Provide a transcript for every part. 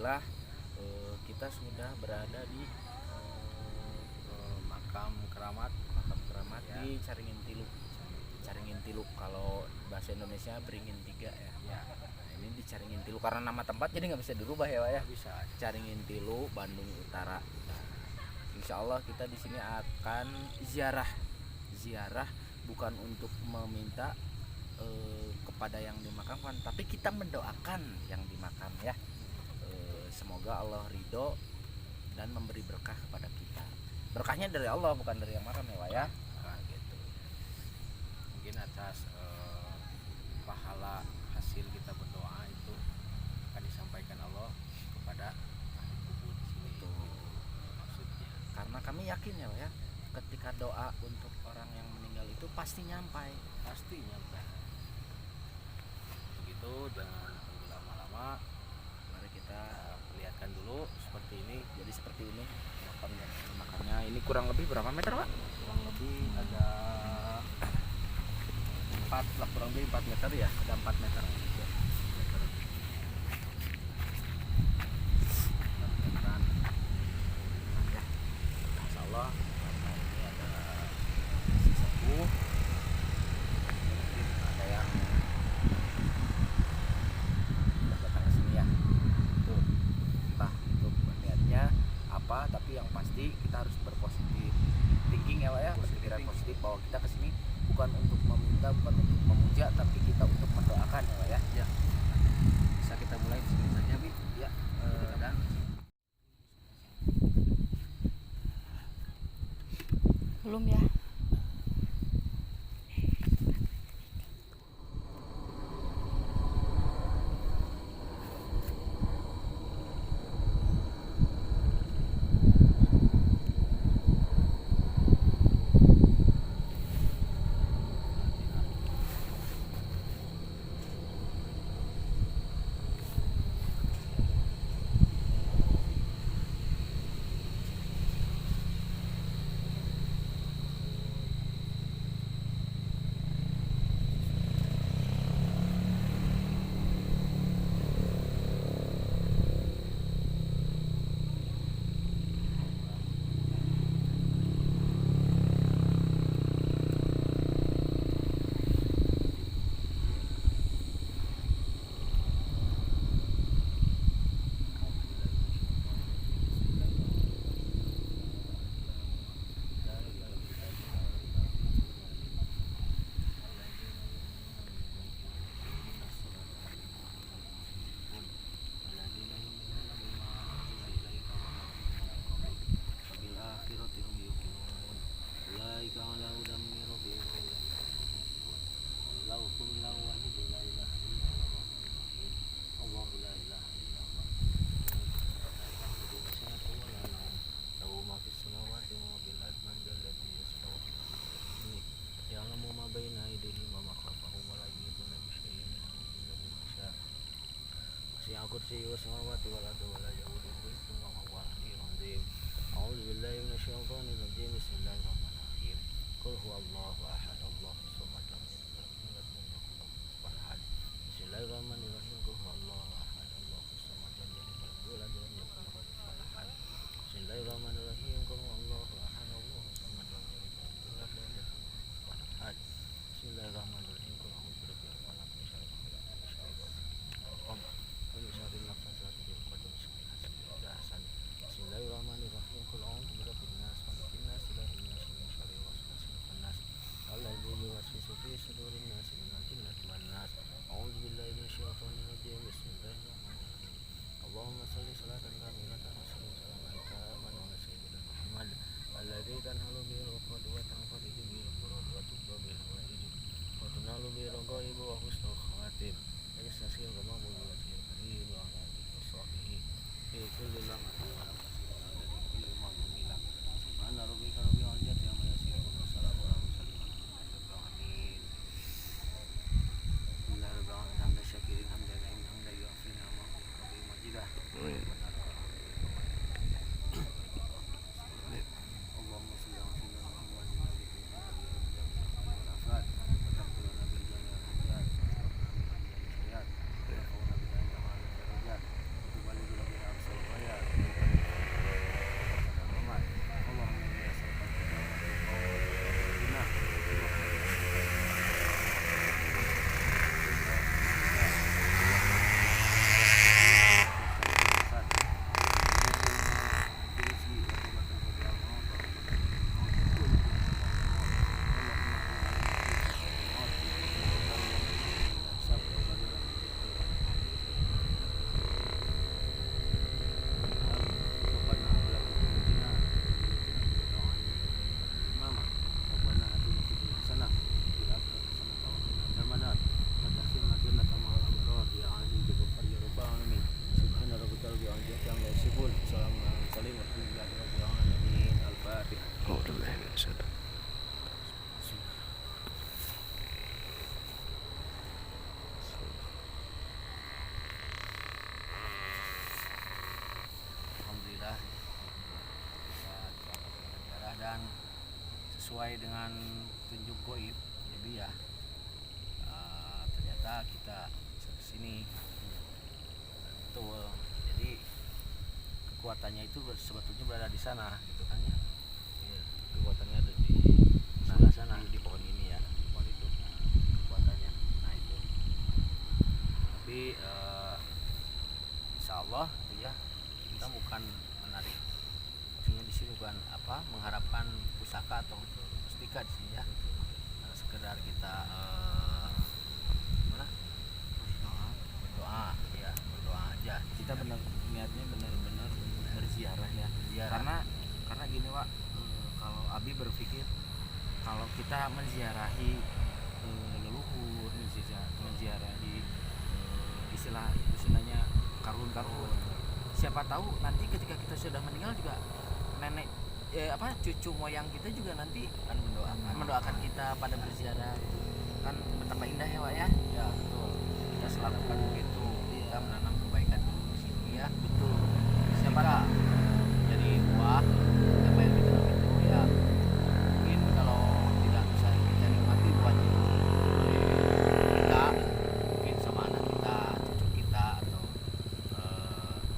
alhamdulillah kita sudah berada di makam keramat ya. Di Caringin Tilu. Kalau bahasa Indonesia Beringin 3 ya. Ya. Nah, ini di Caringin Tilu karena nama tempat jadi nggak bisa dirubah ya Pak ya. Bisa. Caringin Tilu, Bandung Utara. Nah, insya Allah kita di sini akan ziarah bukan untuk meminta kepada yang dimakamkan, tapi kita mendoakan yang dimakam ya. Semoga Allah ridho dan memberi berkah kepada kita. Berkahnya dari Allah bukan dari yang makam ya Pak ya. Nah, gitu. Mungkin atas pahala hasil kita berdoa itu akan disampaikan Allah kepada ahli kubur di sini. Gitu, maksudnya. Karena kami yakin ya Pak ya, ketika doa untuk orang yang meninggal itu pasti nyampai. Begitu, jangan tunggu lama-lama. Mari kita perlihatkan dulu seperti ini. Jadi seperti ini makamnya. Ini kurang lebih berapa meter Pak? Kurang lebih ada 4 meter ya. Ada 4 meter. Masya Allah, karena ini ada si sepuh, mungkin ada yang datang ke sini ya. Itu entah itu niatnya apa, tapi yang pasti kita harus berpositif thinking ya Pak ya, berpikiran positif bahwa kita kesini bukan untuk meminta, bukan untuk memuja, tapi kita untuk mendoakan ya Pak ya. Ya. Bisa kita mulai di sini saja, Bi. Ya. Dan belum ya. kursiyyus samawati wal ardi wa la ya'uduhu hifdhuhuma wa huwal aliyyul azim. A'udzu billahi minasyaitonir rajim. Bismillahirrahmanirrahim. Qul huwallahu ahad, Allahus samad, lam yalid walam yulad wa lam yakul lahu kufuwan ahad. Bismillahirrahmanirrahim. Qul huwallahu ahad, Allahus samad, lam yalid walam yulad wa lam yakul lahu kufuwan ahad. Bismillahirrahmanirrahim. Qul huwallahu ahad, Allahus samad, lam yalid walam yulad wa lam yakul lahu kufuwan ahad. Bismillahirrahmanirrahim. Qul a'udzu birabbil falaq, min syarri ma khalaq, min syarri ghasiqin idza waqab, wa min syarri naffasati fil 'uqad, wa min syarri hasidin idza hasad. Bismillahirrahmanirrahim. Qul a'udzu birabbin nas, malikin nas, ilahin nas, min syarri waswasil khannas, alladzi yuwaswisu fi sudurin nas minal jinnati wan nas. A'udzu billahi minasyaitonir rajim. Bismillahirrahmanirrahim. Allahumma shalli shalatan kamilatan wa sallim salaman taman ala sayyidina Muhammad alladzi tanhalu bihi al-uqad wa tanfariju bihi al-qurud wa tuqba bihi al-hawaij wa tunalu bihi al-ghaib wa husnul khawatim. Yastasil kama wajhil karim wa ala alihi wa sahbihi fi kulli lamatin wa nafsin wa ala kulli ma'mumila. Subhana rabbika rabbil izzati amma yasifun wa salamun ala al-mursalin walhamdulillahi rabbil alamin. Bismillahirrahmanirrahim. Hamdan syakirin hamdan na'imin hamdan yu'affi ni'amahu wa yukafi majidah. Allahumma shalli ala sayyidina Muhammadin wa ala alihi wa sahbihi wa sallam. sesuai dengan tunjuk goib. Jadi ya ternyata kita kesini betul. Jadi kekuatannya itu sebetulnya berada di sana gitu kan ya. Iya, kekuatannya ada di Sebelah sana di pohon ini ya. pohon itu. Nah, kekuatannya. Nah itu. Tapi insya Allah gitu ya, kita bukan menarik, maksudnya di sini bukan mengharapkan pusaka atau mustika di sini ya. Sekedar kita gimana? Berdoa ya, berdoa aja. Kita benar niatnya benar-benar berziarah ya. Berziarah. Karena gini Wak, kalau Abi berpikir kalau kita menziarahi leluhur, menziarahi istilahnya karun-karun, siapa tahu nanti ketika kita sudah meninggal juga nenek cucu moyang kita juga nanti Kan mendoakan kita pada berziarah, kan betapa indah ya Wak ya. Ya betul, kita selalu kan begitu. Kita menanam kebaikan dulu di sini ya. Betul. Siapa tahu jadi buah apa yang ditanam itu ya, mungkin kalau tidak bisa kita nikmati buahnya itu kita mungkin sama anak kita, cucu kita atau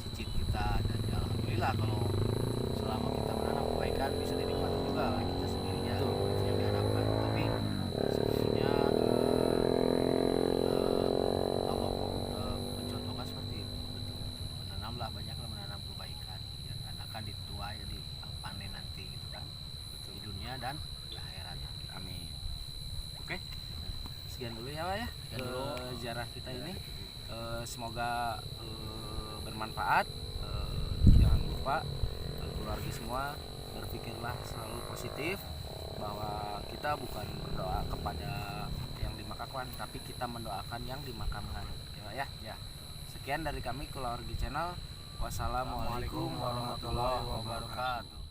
cicit kita, dan ya alhamdulillah kalau selama kita menanam kebaikan bisa dinikmati juga oleh kita sendirinya. Betul. Itu yang diharapkan. Tapi sebetulnya Allah mencontohkan seperti itu. Menanamlah, banyaklah menanam kebaikan yang akan dituai di panen nanti gitu kan. Di dunia dan di akhirat. Amin. Oke. Sekian dulu ya Wak ya. Sekian dulu. Ziarah kita ini. Semoga bermanfaat. Jangan lupa keluarga semua berpikirlah selalu positif bahwa kita bukan berdoa kepada yang dimakamkan, tapi kita mendoakan yang dimakamkan. Ya, ya. Sekian dari kami Keluarga Channel. Wassalamualaikum warahmatullahi wabarakatuh.